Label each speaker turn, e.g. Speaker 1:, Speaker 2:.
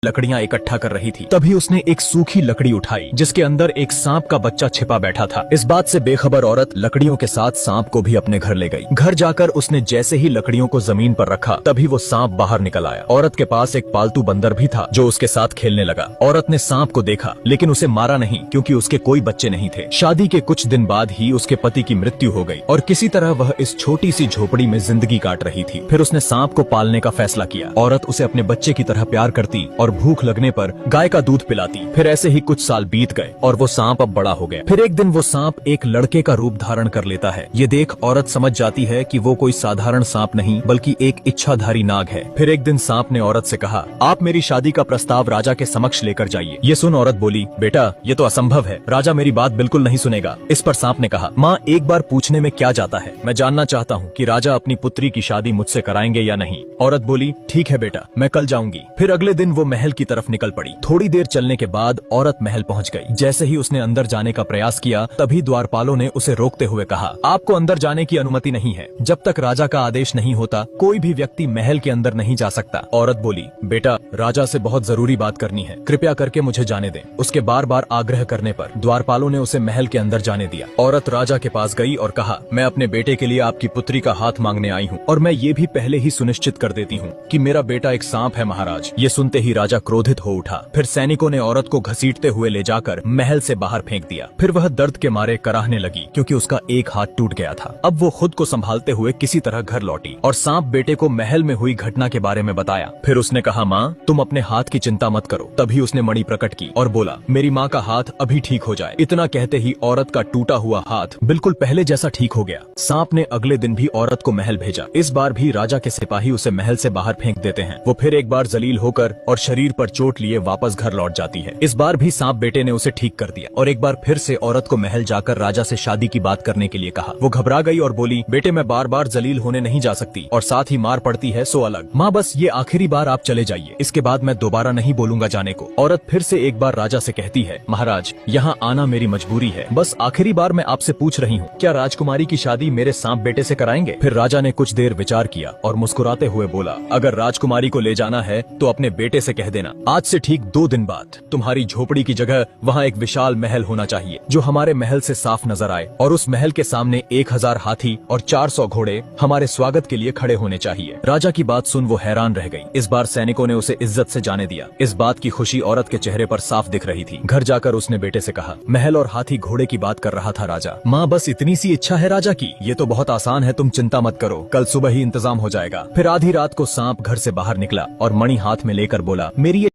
Speaker 1: लकड़ियां इकट्ठा कर रही थी। तभी उसने एक सूखी लकड़ी उठाई जिसके अंदर एक सांप का बच्चा छिपा बैठा था। इस बात से बेखबर औरत लकड़ियों के साथ सांप को भी अपने घर ले गई। घर जाकर उसने जैसे ही लकड़ियों को जमीन पर रखा तभी वो सांप बाहर निकल आया। औरत के पास एक पालतू बंदर भी था जो उसके साथ खेलने लगा। औरत ने सांप को देखा लेकिन उसे मारा नहीं क्योंकि उसके कोई बच्चे नहीं थे। शादी के कुछ दिन बाद ही उसके पति की मृत्यु हो गई और किसी तरह वह इस छोटी सी झोपड़ी में जिंदगी काट रही थी। फिर उसने सांप को पालने का फैसला किया। औरत उसे अपने बच्चे की तरह प्यार करती और भूख लगने पर गाय का दूध पिलाती। फिर ऐसे ही कुछ साल बीत गए और वो सांप अब बड़ा हो गया। फिर एक दिन वो सांप एक लड़के का रूप धारण कर लेता है। ये देख औरत समझ जाती है कि वो कोई साधारण सांप नहीं बल्कि एक इच्छाधारी नाग है। फिर एक दिन सांप ने औरत से कहा, आप मेरी शादी का प्रस्ताव राजा के समक्ष लेकर जाइए। ये सुन औरत बोली, बेटा ये तो असंभव है, राजा मेरी बात बिल्कुल नहीं सुनेगा। इस पर सांप ने कहा, माँ एक बार पूछने में क्या जाता है, मैं जानना चाहता हूँ कि राजा अपनी पुत्री की शादी मुझसे कराएंगे या नहीं। औरत बोली, ठीक है बेटा, मैं कल जाऊंगी। फिर अगले दिन वो महल की तरफ निकल पड़ी। थोड़ी देर चलने के बाद औरत महल पहुंच गई। जैसे ही उसने अंदर जाने का प्रयास किया तभी द्वारपालों ने उसे रोकते हुए कहा, आपको अंदर जाने की अनुमति नहीं है। जब तक राजा का आदेश नहीं होता कोई भी व्यक्ति महल के अंदर नहीं जा सकता। औरत बोली, बेटा राजा से बहुत जरूरी बात करनी है, कृपया करके मुझे जाने दें। उसके बार बार आग्रह करने पर द्वारपालों ने उसे महल के अंदर जाने दिया। औरत राजा के पास गई और कहा, मैं अपने बेटे के लिए आपकी पुत्री का हाथ मांगने आई हूँ और मैं ये भी पहले ही सुनिश्चित कर देती हूँ कि मेरा बेटा एक सांप है महाराज। ये सुनते ही राजा क्रोधित हो उठा। फिर सैनिकों ने औरत को घसीटते हुए ले जाकर महल से बाहर फेंक दिया। फिर वह दर्द के मारे कराहने लगी क्योंकि उसका एक हाथ टूट गया था। अब वो खुद को संभालते हुए किसी तरह घर लौटी और सांप बेटे को महल में हुई घटना के बारे में बताया। फिर उसने कहा, माँ तुम अपने हाथ की चिंता मत करो। तभी उसने मणि प्रकट की और बोला, मेरी माँ का हाथ अभी ठीक हो जाए। इतना कहते ही औरत का टूटा हुआ हाथ बिल्कुल पहले जैसा ठीक हो गया। सांप ने अगले दिन भी औरत को महल भेजा। इस बार भी राजा के सिपाही उसे महल से बाहर फेंक देते हैं। वो फिर एक बार जलील होकर और शरीर पर चोट लिए वापस घर लौट जाती है। इस बार भी सांप बेटे ने उसे ठीक कर दिया और एक बार फिर से औरत को महल जाकर राजा से शादी की बात करने के लिए कहा। वो घबरा गई और बोली, बेटे मैं बार बार जलील होने नहीं जा सकती और साथ ही मार पड़ती है सो अलग। माँ बस ये आखिरी बार आप चले जाइए, इसके बाद मैं दोबारा नहीं बोलूंगा जाने को। औरत फिर से एक बार राजा से कहती है, महाराज यहाँ आना मेरी मजबूरी है, बस आखिरी बार मैं आपसे पूछ रही हूँ, क्या राजकुमारी की शादी मेरे सांप बेटे से कराएंगे? फिर राजा ने कुछ देर विचार किया और मुस्कुराते हुए बोला, अगर राजकुमारी को ले जाना है तो अपने बेटे से कह देना, आज से ठीक 2 दिन बाद तुम्हारी झोपड़ी की जगह वहाँ एक विशाल महल होना चाहिए जो हमारे महल से साफ नजर आए और उस महल के सामने 1000 हाथी और 400 घोड़े हमारे स्वागत के लिए खड़े होने चाहिए। राजा की बात सुन वो हैरान रह गई। इस बार सैनिकों ने उसे इज्जत से जाने दिया। इस बात की खुशी औरत के चेहरे पर साफ दिख रही थी। घर जाकर उसने बेटे से कहा, महल और हाथी घोड़े की बात कर रहा था राजा। माँ बस इतनी सी इच्छा है राजा की, ये तो बहुत आसान है, तुम चिंता मत करो, कल सुबह ही इंतजाम हो जाएगा। फिर आधी रात को सांप घर से बाहर निकला और मणि हाथ में लेकर बोला, मेरी